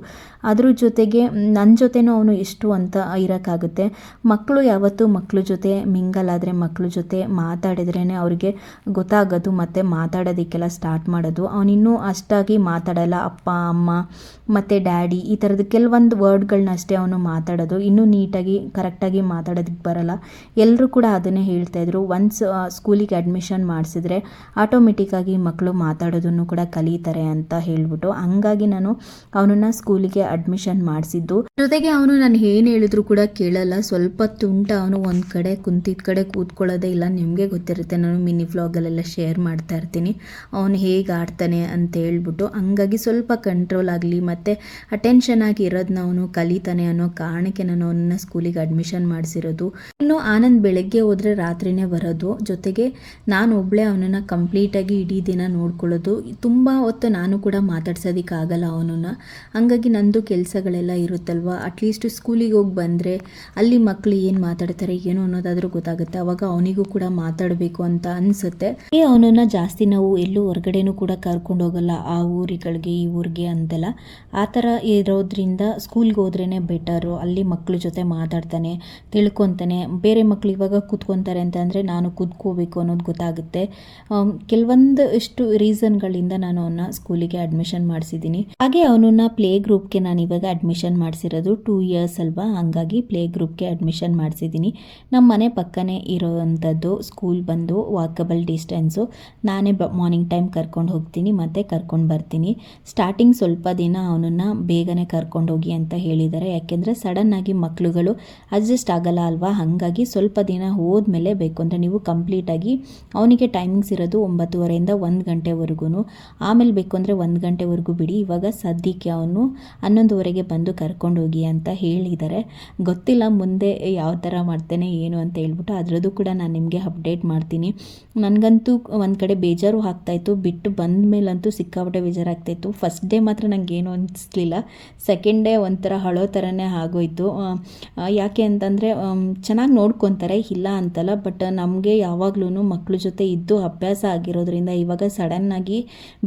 ಅದ್ರ ಜೊತೆಗೆ ನನ್ನ ಜೊತೆನೂ ಅವನು ಎಷ್ಟು ಅಂತ ಇರೋಕ್ಕಾಗುತ್ತೆ. ಮಕ್ಕಳು ಯಾವತ್ತೂ ಮಕ್ಕಳ ಜೊತೆ ಮಿಂಗಲ್ ಆದರೆ, ಮಕ್ಕಳ ಜೊತೆ ಮಾತಾಡಿದ್ರೇ ಅವ್ರಿಗೆ ಗೊತ್ತಾಗೋದು ಮತ್ತು ಮಾತಾಡೋದಕ್ಕೆಲ್ಲ ಸ್ಟಾರ್ಟ್ ಮಾಡೋದು. ಅವನಿನ್ನೂ ಅಷ್ಟಾಗಿ ಮಾತಾಡಲ್ಲ. ಅಪ್ಪ ಅಮ್ಮ ಮತ್ತು ಡ್ಯಾಡಿ ಈ ಥರದ್ದು ಕೆಲವೊಂದು ವರ್ಡ್ಗಳನ್ನ ಅಷ್ಟೇ ಅವನು ಮಾತಾಡೋದು, ಇನ್ನೂ ನೀಟಾಗಿ ಕರೆಕ್ಟಾಗಿ ಮಾತಾಡೋದಕ್ಕೆ ಬರಲ್ಲ. ಎಲ್ಲರೂ ಕೂಡ ಅದನ್ನೇ ಹೇಳ್ತಾಯಿದ್ರು, ಒನ್ಸ್ ಸ್ಕೂಲಿಗೆ ಅಡ್ಮಿಷನ್ ಮಾಡಿಸಿದ್ರೆ ಆಟೋಮೆಟಿಕ್ಕಾಗಿ ಮಕ್ಕಳು ಮಾತಾಡೋದನ್ನು ಕೂಡ ಕಲಿತಾರೆ ಅಂತ ಹೇಳ್ಬಿಟ್ಟು, ಹಂಗಾಗಿ ನಾನು ಅವನನ್ನು ಸ್ಕೂಲಿಗೆ ಅಡ್ಮಿಷನ್ ಮಾಡಿಸಿದ್ದು. ಜೊತೆಗೆ ಅವನು ನಾನು ಏನು ಹೇಳಿದ್ರು ಕೂಡ ಕೇಳಲ್ಲ, ಸ್ವಲ್ಪ ತುಂಟ ಅವನು. ಒಂದು ಕಡೆ ಕುಂತಿದ್ದ ಕಡೆ ಕೂತ್ಕೊಳ್ಳೋದೇ ಇಲ್ಲ. ನಿಮಗೆ ಗೊತ್ತಿರುತ್ತೆ, ನಾನು ಮಿನಿ ವ್ಲಾಗಲ್ಲೆಲ್ಲ ಶೇರ್ ಮಾಡ್ತಾ ಇರ್ತೀನಿ ಅವನು ಹೇಗೆ ಆಡ್ತಾನೆ ಅಂತ ಹೇಳ್ಬಿಟ್ಟು. ಹಂಗಾಗಿ ಸ್ವಲ್ಪ ಕಂಟ್ರೋಲ್ ಆಗಲಿ ಮತ್ತು ಅಟೆನ್ಷನ್ ಆಗಿ ಇರೋದನ್ನ ಅವನು ಕಲಿತಾನೆ ಅನ್ನೋ ಕಾರಣಕ್ಕೆ ನಾನು ಅವನನ್ನ ಸ್ಕೂಲಿಗೆ ಅಡ್ಮಿಷನ್ ಮಾಡಿಸಿರೋದು. ಇನ್ನು ಆನಂದ್ ಬೆಳಗ್ಗೆ ಹೋದರೆ ರಾತ್ರಿನೇ ಬರೋದು. ಜೊತೆಗೆ ನಾನು ಒಬ್ಬಳೇ ಅವನನ್ನು ಕಂಪ್ಲೀಟಾಗಿ ಇಡೀ ದಿನ ನೋಡ್ಕೊಳ್ಳೋದು. ತುಂಬ ಹೊತ್ತು ನಾನು ಕೂಡ ಮಾತಾಡ್ಸೋದಕ್ಕಾಗಲ್ಲ ಅವನನ್ನು. ಹಂಗಾಗಿ ನಂದು ಕೆಲಸಗಳೆಲ್ಲ ಇರುತ್ತಲ್ವ, ಅಟ್ಲೀಸ್ಟ್ ಸ್ಕೂಲಿಗೆ ಹೋಗಿ ಬಂದರೆ ಅಲ್ಲಿ ಮಕ್ಕಳು ಏನು ಮಾತಾಡ್ತಾರೆ ಏನು ಅನ್ನೋದಾದರೂ ಗೊತ್ತಾಗುತ್ತೆ. ಅವಾಗ ಅವನಿಗೂ ಕೂಡ ಮಾತಾಡಬೇಕು ಅಂತ ಅನಿಸುತ್ತೆ. ಅವನನ್ನು ಜಾಸ್ತಿ ನಾವು ಎಲ್ಲೂ ಹೊರಗಡೆನೂ ಕೂಡ ಕರ್ಕೊಂಡು ಹೋಗಲ್ಲ, ಆ ಊರುಗಳಿಗೆ ಈ ಊರಿಗೆ ಅಂತೆಲ್ಲ. ಆ ಥರ ಇರೋದ್ರಿಂದ ಸ್ಕೂಲ್ಗೆ ಹೋದ್ರೇ ಬೆಟರು. ಅಲ್ಲಿ ಮಕ್ಕಳ ಜೊತೆ ಮಾತಾಡ್ತಾನೆ, ತಿಳ್ಕೊತಾನೆ. ಬೇರೆ ಮಕ್ಕಳು ಇವಾಗ ಕೂತ್ಕೊತಾರೆ ಅಂತಂದರೆ ನಾನು ಕೂತ್ಕೋಬೇಕು ಅನ್ನೋದು ಗೊತ್ತಾಗುತ್ತೆ. ಕೆಲವೊಂದು ಇಷ್ಟು ರೀಸನ್ಗಳಿಂದ ನಾನು ಅವನ್ನ ಸ್ಕೂಲಿಗೆ ಅಡ್ಮಿಷನ್ ಮಾಡಿಸಿದ್ದೀನಿ. ಹಾಗೆ ಅವನನ್ನ ಪ್ಲೇ ಗ್ರೂಪ್ಗೆ ನಾನು ಇವಾಗ ಅಡ್ಮಿಷನ್ ಮಾಡಿಸಿರೋದು 2 ಇಯರ್ಸ್ ಅಲ್ವಾ, ಹಾಗಾಗಿ ಪ್ಲೇ ಗ್ರೂಪ್ಗೆ ಅಡ್ಮಿಷನ್ ಮಾಡಿಸಿದ್ದೀನಿ. ನಮ್ಮ ಮನೆ ಪಕ್ಕನೇ ಇರೋವಂಥದ್ದು ಸ್ಕೂಲ್ ಬಂದು ವಾಕಬಲ್ ಡಿಸ್ಟೆನ್ಸು. ನಾನೇ ಮಾರ್ನಿಂಗ್ ಟೈಮ್ ಕರ್ಕೊಂಡು ಹೋಗ್ತೀನಿ ಮತ್ತು ಕರ್ಕೊಂಡು ಬರ್ತೀನಿ. ಸ್ಟಾರ್ಟಿಂಗ್ ಸ್ವಲ್ಪ ದಿನ ಅವನನ್ನು ಬೇಗನೆ ಕರ್ಕೊಂಡು ಹೋಗಿ ಅಂತ ಹೇಳಿದ್ದಾರೆ, ಯಾಕೆಂದರೆ ಸಡನ್ನಾಗಿ ಮಕ್ಕಳುಗಳು ಅಡ್ಜಸ್ಟ್ ಆಗಲ್ಲ ಅಲ್ವಾ. ಹಾಗಾಗಿ ಸ್ವಲ್ಪ ದಿನ ಹೋದ್ಮೇಲೆ ಬೇಕು ಅಂದರೆ ನೀವು ಕಂಪ್ಲೀಟಾಗಿ ಅವನಿಗೆ ಟೈಮಿಂಗ್ಸ್ ಇರೋದು 9:30ಇಂದ 1 ಗಂಟೆವರೆಗೂ. ಆಮೇಲೆ ಬೇಕು ಅಂದರೆ 1 ಗಂಟೆವರೆಗೂ ಬಿಡಿ. ಇವಾಗ ಸದ್ಯಕ್ಕೆ ಅವನು 11:30ಗೆ ಬಂದು ಕರ್ಕೊಂಡು ಹೋಗಿ ಅಂತ ಹೇಳಿದ್ದಾರೆ. ಗೊತ್ತಿಲ್ಲ ಮುಂದೆ ಯಾವ ಥರ ಮಾಡ್ತೇನೆ ಏನು ಅಂತ ಹೇಳ್ಬಿಟ್ಟು, ಅದರದ್ದು ಕೂಡ ನಾನು ನಿಮಗೆ ಅಪ್ಡೇಟ್ ಮಾಡ್ತೀನಿ. ನನಗಂತೂ ಒಂದು ಕಡೆ ಬೇಜಾರು ಆಗ್ತಾಯಿತ್ತು, ಬಿಟ್ಟು ಬಂದ ಮೇಲಂತೂ ಸಿಕ್ಕಾಪಟ್ಟೆ ಬೇಜಾರಾಗ್ತಾಯಿತ್ತು. ಫಸ್ಟ್ ಡೇ ಮಾತ್ರ ನನಗೇನು ಅನಿಸ್ಲಿಲ್ಲ, ಸೆಕೆಂಡ್ ಡೇ ಒಂಥರ ಹಳೋ ಥರನೇ ಆಗೋಯ್ತು. ಯಾಕೆ ಅಂತಂದರೆ ಚೆನ್ನಾಗಿ ನೋಡ್ಕೊತಾರೆ, ಇಲ್ಲ ಅಂತಲ್ಲ, ಬಟ್ ನಮಗೆ ಯಾವಾಗ್ಲೂ ಮಕ್ಕಳ ಜೊತೆ ಇದ್ದು ಅಭ್ಯಾಸ ಆಗಿರೋದ್ರಿಂದ ಇವಾಗ ಸಡನ್ನಾಗಿ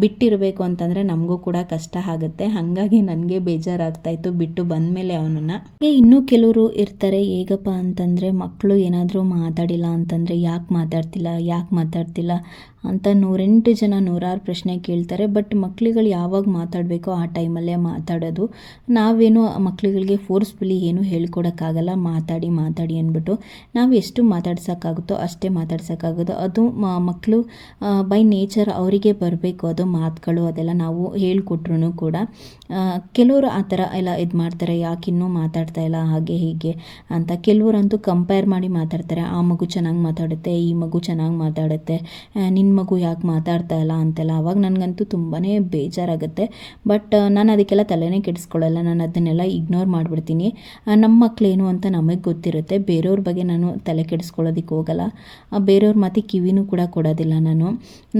ಬಿಟ್ಟಿರಬೇಕು ಅಂತಂದರೆ ನಮಗೂ ಕೂಡ ಕಷ್ಟ ಆಗುತ್ತೆ. ಹಾಗಾಗಿ ನನಗೆ ಬೇಜಾರಾಗ್ತಾಯಿತ್ತು ಬಿಟ್ಟು ಬಂದಮೇಲೆ ಅವನನ್ನು. ಇನ್ನೂ ಕೆಲವರು ಇರ್ತಾರೆ, ಹೇಗಪ್ಪ ಅಂತಂದರೆ ಮಕ್ಕಳು ಏನಾದರೂ ಮಾತಾಡಿಲ್ಲ ಅಂತಂದರೆ ಯಾಕೆ ಮಾತಾಡ್ತಿಲ್ಲ ಅಂತ 108 ಜನ 106 ಪ್ರಶ್ನೆ ಕೇಳ್ತಾರೆ. ಬಟ್ ಮಕ್ಳುಗಳು ಯಾವಾಗ ಮಾತಾಡಬೇಕೋ ಆ ಟೈಮಲ್ಲೇ ಮಾತಾಡೋದು. ನಾವೇನು ಮಕ್ಳುಗಳಿಗೆ ಫೋರ್ಸ್ಫುಲಿ ಏನು ಹೇಳ್ಕೊಡೋಕ್ಕಾಗಲ್ಲ, ಮಾತಾಡಿ ಅಂದ್ಬಿಟ್ಟು. ನಾವು ಎಷ್ಟು ಮಾತಾಡ್ಸೋಕ್ಕಾಗುತ್ತೋ ಅಷ್ಟೇ ಮಾತಾಡ್ಸೋಕ್ಕಾಗೋದು. ಅದು ಮಕ್ಕಳು ಬೈ ನೇಚರ್ ಅವರಿಗೆ ಬರಬೇಕು ಅದು ಮಾತುಗಳು, ಅದೆಲ್ಲ ನಾವು ಹೇಳ್ಕೊಟ್ರು ಕೂಡ. ಕೆಲವರು ಆ ಥರ ಎಲ್ಲ ಇದು ಮಾಡ್ತಾರೆ, ಯಾಕಿನ್ನೂ ಮಾತಾಡ್ತಾ ಇಲ್ಲ ಹಾಗೆ ಹೀಗೆ ಅಂತ. ಕೆಲವರಂತೂ ಕಂಪೇರ್ ಮಾಡಿ ಮಾತಾಡ್ತಾರೆ, ಆ ಮಗು ಚೆನ್ನಾಗಿ ಮಾತಾಡುತ್ತೆ, ಈ ಮಗು ಚೆನ್ನಾಗಿ ಮಾತಾಡುತ್ತೆ, ನಿನ್ನ ಮಗು ಯಾಕೆ ಮಾತಾಡ್ತಾ ಇಲ್ಲ ಅಂತೆಲ್ಲ. ಅವಾಗ ನನಗಂತೂ ತುಂಬಾ ಬೇಜಾರಾಗುತ್ತೆ. ಬಟ್ ನಾನು ಅದಕ್ಕೆಲ್ಲ ತಲೆನೇ ಕೆಡಿಸ್ಕೊಳ್ಳಲ್ಲ, ನಾನು ಅದನ್ನೆಲ್ಲ ಇಗ್ನೋರ್ ಮಾಡಿಬಿಡ್ತೀನಿ. ನಮ್ಮ ಮಕ್ಕಳೇನು ಅಂತ ನಮಗೆ ಗೊತ್ತಿರುತ್ತೆ, ಬೇರೆಯವ್ರ ಬಗ್ಗೆ ನಾನು ತಲೆ ಕೆಡಿಸ್ಕೊಳ್ಳೋದಕ್ಕೆ ಹೋಗಲ್ಲ, ಬೇರೆಯವ್ರ ಮಾತಿ ಕಿವಿನೂ ಕೂಡ ಕೊಡೋದಿಲ್ಲ ನಾನು.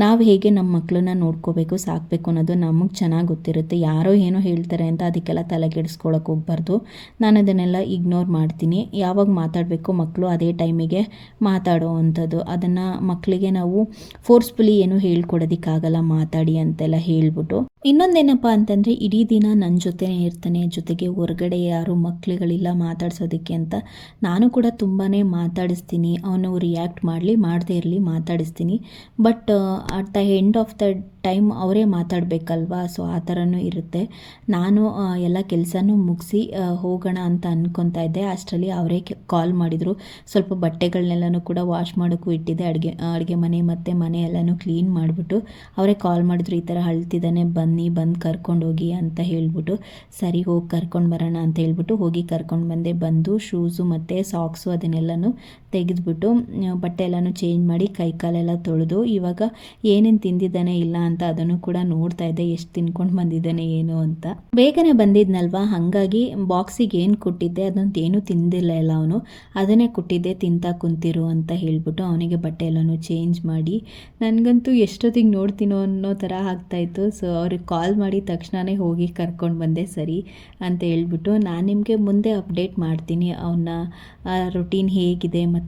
ನಾವು ಹೇಗೆ ನಮ್ಮ ಮಕ್ಕಳನ್ನ ನೋಡ್ಕೋಬೇಕು ಸಾಕಬೇಕು ಅನ್ನೋದು ನಮಗೆ ಚೆನ್ನಾಗಿ ಗೊತ್ತಿರುತ್ತೆ. ಯಾರೋ ಏನೋ ಹೇಳ್ತಾರೆ ಅಂತ ಅದಕ್ಕೆಲ್ಲ ತಲೆ ಕೆಡಿಸ್ಕೊಳ್ಳೋಕೆ ಹೋಗ್ಬಾರ್ದು. ನಾನು ಅದನ್ನೆಲ್ಲ ಇಗ್ನೋರ್ ಮಾಡ್ತೀನಿ. ಯಾವಾಗ ಮಾತಾಡಬೇಕು ಮಕ್ಕಳು ಅದೇ ಟೈಮಿಗೆ ಮಾತಾಡೋ ಅಂಥದ್ದು. ಅದನ್ನು ಮಕ್ಕಳಿಗೆ ನಾವು ಫೋರ್ಸ್ಫುಲಿ ಏನು ಹೇಳ್ಕೊಡೋದಕ್ಕಾಗಲ್ಲ, ಮಾತಾಡಿ ಅಂತೆಲ್ಲ ಹೇಳ್ಬಿಟ್ಟು. ಇನ್ನೊಂದೇನಪ್ಪ ಅಂತಂದರೆ ಇಡೀ ದಿನ ನನ್ನ ಜೊತೆನೇ ಇರ್ತಾನೆ, ಜೊತೆಗೆ ಹೊರಗಡೆ ಯಾರು ಮಕ್ಕಳುಗಳಿಲ್ಲ ಮಾತಾಡ್ಸೋದಕ್ಕೆ ಅಂತ. ನಾನು ಕೂಡ ತುಂಬಾ ಮಾತಾಡಿಸ್ತೀನಿ, ಅವನು ರಿಯಾಕ್ಟ್ ಮಾಡದೇ ಇರಲಿ ಮಾತಾಡಿಸ್ತೀನಿ. But at the end of the time ಅವರೇ ಮಾತಾಡಬೇಕಲ್ವಾ, ಸೊ ಆ ಥರನೂ ಇರುತ್ತೆ. ನಾನು ಎಲ್ಲ ಕೆಲಸನೂ ಮುಗಿಸಿ ಹೋಗೋಣ ಅಂತ ಅಂದ್ಕೊತಾ ಇದ್ದೆ. ಅಷ್ಟರಲ್ಲಿ ಅವರೇ ಕಾಲ್ ಮಾಡಿದರು. ಸ್ವಲ್ಪ ಬಟ್ಟೆಗಳನ್ನೆಲ್ಲನೂ ಕೂಡ ವಾಶ್ ಮಾಡೋಕ್ಕೂ ಇಟ್ಟಿದ್ದೆ, ಅಡುಗೆ ಮನೆ ಮತ್ತು ಮನೆ ಎಲ್ಲನೂ ಕ್ಲೀನ್ ಮಾಡಿಬಿಟ್ಟು ಅವರೇ ಕಾಲ್ ಮಾಡಿದ್ರು, ಈ ಥರ ಅಳ್ತಿದ್ದಾನೆ ಬಂದು ಕರ್ಕೊಂಡೋಗಿ ಅಂತ ಹೇಳ್ಬಿಟ್ಟು. ಸರಿ ಹೋಗಿ ಕರ್ಕೊಂಡು ಬರೋಣ ಅಂತ ಹೇಳ್ಬಿಟ್ಟು ಹೋಗಿ ಕರ್ಕೊಂಡು ಬಂದು ಶೂಸು ಮತ್ತು ಸಾಕ್ಸು ಅದನ್ನೆಲ್ಲನೂ ತೆಗೆದುಬಿಟ್ಟು ಬಟ್ಟೆ ಎಲ್ಲನೂ ಚೇಂಜ್ ಮಾಡಿ ಕೈ ಕಾಲೆಲ್ಲ ತೊಳೆದು ಇವಾಗ ಏನೇನು ತಿಂದಿದ್ದಾನೆ ಇಲ್ಲ ಅಂತ ಅದನ್ನು ಕೂಡ ನೋಡ್ತಾ ಇದ್ದೆ, ಎಷ್ಟು ತಿನ್ಕೊಂಡು ಬಂದಿದ್ದಾನೆ ಏನು ಅಂತ. ಬೇಗನೆ ಬಂದಿದ್ನಲ್ವಾ, ಹಾಗಾಗಿ ಬಾಕ್ಸಿಗೆ ಏನು ಕೊಟ್ಟಿದ್ದೆ ಅದಂತ ಏನೂ ತಿಂದಿಲ್ಲ ಎಲ್ಲ ಅವನು, ಅದನ್ನೇ ಕೊಟ್ಟಿದ್ದೆ ತಿಂತಾ ಕುಂತಿರು ಅಂತ ಹೇಳ್ಬಿಟ್ಟು ಅವನಿಗೆ ಬಟ್ಟೆ ಎಲ್ಲನೂ ಚೇಂಜ್ ಮಾಡಿ. ನನಗಂತೂ ಎಷ್ಟೊತ್ತಿಗೆ ನೋಡ್ತೀನೋ ಅನ್ನೋ ಥರ ಆಗ್ತಾಯಿತ್ತು. ಸೊ ಅವ್ರಿಗೆ ಕಾಲ್ ಮಾಡಿ ತಕ್ಷಣವೇ ಹೋಗಿ ಕರ್ಕೊಂಡು ಬಂದೆ ಸರಿ ಅಂತ ಹೇಳ್ಬಿಟ್ಟು. ನಾನು ನಿಮಗೆ ಮುಂದೆ ಅಪ್ಡೇಟ್ ಮಾಡ್ತೀನಿ ಅವನ ರೊಟೀನ್ ಹೇಗಿದೆ, ಮತ್ತು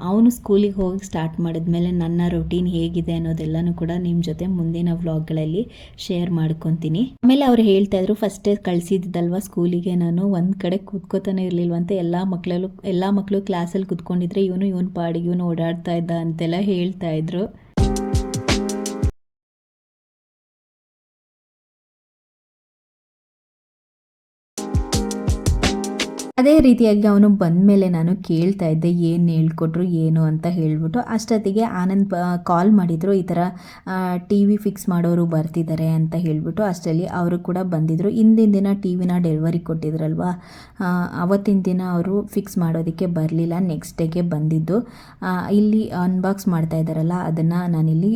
ಅವನು ಸ್ಕೂಲಿಗೆ ಹೋಗಿ ಸ್ಟಾರ್ಟ್ ಮಾಡಿದ್ಮೇಲೆ ನನ್ನ ರೊಟೀನ್ ಹೇಗಿದೆ ಅನ್ನೋದೆಲ್ಲನೂ ಕೂಡ ನಿಮ್ಮ ಜೊತೆ ಮುಂದಿನ ವ್ಲಾಗ್ಗಳಲ್ಲಿ ಶೇರ್ ಮಾಡ್ಕೊತೀನಿ. ಆಮೇಲೆ ಅವ್ರು ಹೇಳ್ತಾ ಇದ್ರು, ಫಸ್ಟೇ ಕಳಿಸಿದ್ದಲ್ವ ಸ್ಕೂಲಿಗೆ ನಾನು, ಒಂದು ಕಡೆ ಕೂತ್ಕೋತಾನೆ ಇರಲಿಲ್ವಂತೆ, ಎಲ್ಲ ಮಕ್ಕಳು ಕ್ಲಾಸಲ್ಲಿ ಕೂತ್ಕೊಂಡಿದ್ರೆ ಇವನು ಪಾಡಿಗೆ ಓಡಾಡ್ತಾ ಇದ್ದ ಅಂತೆಲ್ಲ ಹೇಳ್ತಾ ಇದ್ರು. ಅದೇ ರೀತಿಯಾಗಿ ಅವನು ಬಂದ ಮೇಲೆ ನಾನು ಕೇಳ್ತಾ ಇದ್ದೆ ಏನು ಹೇಳ್ಕೊಟ್ರು ಏನು ಅಂತ ಹೇಳ್ಬಿಟ್ಟು. ಅಷ್ಟೊತ್ತಿಗೆ ಆನಂದ್ ಕಾಲ್ ಮಾಡಿದರು, ಈ ಥರ ಟಿ ವಿ ಫಿಕ್ಸ್ ಮಾಡೋರು ಬರ್ತಿದ್ದಾರೆ ಅಂತ ಹೇಳ್ಬಿಟ್ಟು. ಅಷ್ಟರಲ್ಲಿ ಅವರು ಕೂಡ ಬಂದಿದ್ದರು. ಹಿಂದಿನ ದಿನ ಟಿ ವಿನ ಡೆಲಿವರಿ ಕೊಟ್ಟಿದ್ರಲ್ವ, ಅವತ್ತಿನ ದಿನ ಅವರು ಫಿಕ್ಸ್ ಮಾಡೋದಕ್ಕೆ ಬರಲಿಲ್ಲ, ನೆಕ್ಸ್ಟ್ ಡೇಗೆ ಬಂದಿದ್ದು. ಇಲ್ಲಿ ಅನ್ಬಾಕ್ಸ್ ಮಾಡ್ತಾ ಇದ್ದಾರಲ್ಲ, ಅದನ್ನು ನಾನಿಲ್ಲಿ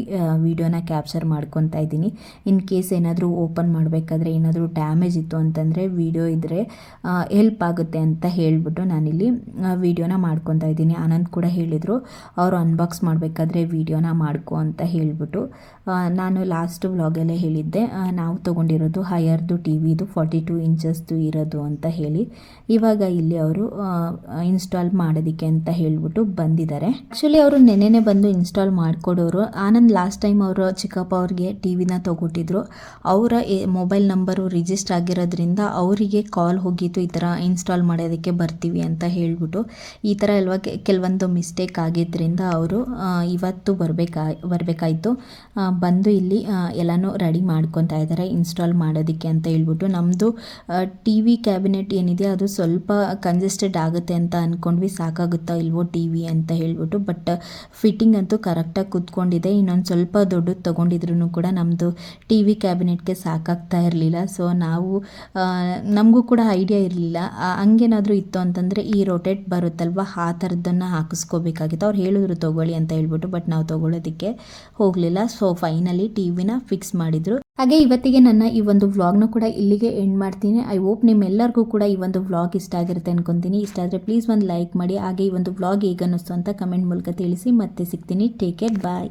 ವಿಡಿಯೋನ ಕ್ಯಾಪ್ಚರ್ ಮಾಡ್ಕೊತಾ ಇದ್ದೀನಿ. ಇನ್ ಕೇಸ್ ಏನಾದರೂ ಓಪನ್ ಮಾಡಬೇಕಾದ್ರೆ ಏನಾದರೂ ಡ್ಯಾಮೇಜ್ ಇತ್ತು ಅಂತಂದರೆ ವಿಡಿಯೋ ಇದ್ದರೆ ಹೆಲ್ಪ್ ಆಗುತ್ತೆ ಅಂತ ಅಂತ ಹೇಳಿಬಿಟ್ಟು ನಾನಿಲ್ಲಿ ವಿಡಿಯೋನ ಮಾಡ್ಕೊತಾ ಇದ್ದೀನಿ. ಆನಂದ್ ಕೂಡ ಹೇಳಿದರು ಅವರು ಅನ್ಬಾಕ್ಸ್ ಮಾಡಬೇಕಾದ್ರೆ ವಿಡಿಯೋನ ಮಾಡ್ಕೊ ಅಂತ ಹೇಳಿಬಿಟ್ಟು. ನಾನು ಲಾಸ್ಟ್ ವ್ಲಾಗಲ್ಲೇ ಹೇಳಿದ್ದೆ ನಾವು ತೊಗೊಂಡಿರೋದು ಹೈಯರ್ದು ಟಿ ವಿದು 42 ಇಂಚಸ್ದು ಇರೋದು ಅಂತ ಹೇಳಿ. ಇವಾಗ ಇಲ್ಲಿ ಅವರು ಇನ್ಸ್ಟಾಲ್ ಮಾಡೋದಕ್ಕೆ ಅಂತ ಹೇಳಿಬಿಟ್ಟು ಬಂದಿದ್ದಾರೆ. ಆ್ಯಕ್ಚುಲಿ ಅವರು ನೆನ್ನೆನೇ ಬಂದು ಇನ್ಸ್ಟಾಲ್ ಮಾಡಿಕೊಡೋರು. ಆನಂದ್ ಲಾಸ್ಟ್ ಟೈಮ್ ಅವರು ಚಿಕ್ಕಪ್ಪ ಅವ್ರಿಗೆ ಟಿ ವಿನ ತೊಗೊಟ್ಟಿದ್ರು. ಅವರ ಮೊಬೈಲ್ ನಂಬರು ರಿಜಿಸ್ಟರ್ ಆಗಿರೋದ್ರಿಂದ ಅವರಿಗೆ ಕಾಲ್ ಹೋಗಿತ್ತು ಈ ಥರ ಇನ್ಸ್ಟಾಲ್ ಮಾಡೋದಕ್ಕೆ ಬರ್ತೀವಿ ಅಂತ ಹೇಳಿಬಿಟ್ಟು. ಈ ಥರ ಎಲ್ಲ ಕೆಲವೊಂದು ಮಿಸ್ಟೇಕ್ ಆಗಿದ್ದರಿಂದ ಅವರು ಇವತ್ತು ಬರಬೇಕಾಯಿತು. ಬಂದು ಇಲ್ಲಿ ಎಲ್ಲನೂ ರೆಡಿ ಮಾಡ್ಕೊತಾ ಇದ್ದಾರೆ ಇನ್ಸ್ಟಾಲ್ ಮಾಡೋದಕ್ಕೆ ಅಂತ ಹೇಳ್ಬಿಟ್ಟು. ನಮ್ಮದು ಟಿ ವಿ ಕ್ಯಾಬಿನೆಟ್ ಏನಿದೆ ಅದು ಸ್ವಲ್ಪ ಕಂಜೆಸ್ಟೆಡ್ ಆಗುತ್ತೆ ಅಂತ ಅಂದ್ಕೊಂಡ್ವಿ, ಸಾಕಾಗುತ್ತಾ ಇಲ್ವೋ ಟಿ ವಿ ಅಂತ ಹೇಳ್ಬಿಟ್ಟು. ಬಟ್ ಫಿಟ್ಟಿಂಗ್ ಅಂತೂ ಕರೆಕ್ಟಾಗಿ ಕೂತ್ಕೊಂಡಿದೆ. ಇನ್ನೊಂದು ಸ್ವಲ್ಪ ದೊಡ್ಡದು ತೊಗೊಂಡಿದ್ರು ಕೂಡ ನಮ್ಮದು ಟಿ ವಿ ಕ್ಯಾಬಿನೆಟ್ಗೆ ಸಾಕಾಗ್ತಾ ಇರಲಿಲ್ಲ. ಸೊ ನಮಗೂ ಕೂಡ ಐಡಿಯಾ ಇರಲಿಲ್ಲ. ಹಂಗೇನಾದರೂ ಇತ್ತು ಅಂತಂದರೆ ಈ ರೊಟೇಟ್ ಬರುತ್ತಲ್ವ ಆ ಥರದ್ದನ್ನು ಹಾಕಿಸ್ಕೋಬೇಕಾಗಿತ್ತು. ಅವ್ರು ಹೇಳಿದ್ರು ತೊಗೊಳ್ಳಿ ಅಂತ ಹೇಳ್ಬಿಟ್ಟು, ಬಟ್ ನಾವು ತೊಗೊಳ್ಳೋದಕ್ಕೆ ಹೋಗಲಿಲ್ಲ. ಸೊ ಫೈನಲಿ ಟಿ ವಿನ ಫಿಕ್ಸ್ ಮಾಡಿದರು. ಹಾಗೆ ಇವತ್ತಿಗೆ ನನ್ನ ಈ ಒಂದು ವ್ಲಾಗ್ನ ಕೂಡ ಇಲ್ಲಿಗೆ ಎಂಡ್ ಮಾಡ್ತೀನಿ. ಐ ಹೋಪ್ ನಿಮ್ಮೆಲ್ಲರಿಗೂ ಕೂಡ ಈ ಒಂದು ವ್ಲಾಗ್ ಇಷ್ಟ ಆಗಿರುತ್ತೆ ಅನ್ಕೊತೀನಿ. ಇಷ್ಟ ಆದರೆ ಪ್ಲೀಸ್ ಒಂದು ಲೈಕ್ ಮಾಡಿ. ಹಾಗೆ ಈ ಒಂದು ವ್ಲಾಗ್ ಹೇಗೆ ಅನ್ನಿಸ್ತು ಅಂತ ಕಮೆಂಟ್ ಮೂಲಕ ತಿಳಿಸಿ. ಮತ್ತೆ ಸಿಗ್ತೀನಿ. ಟೇಕ್ ಕೇರ್, ಬಾಯ್.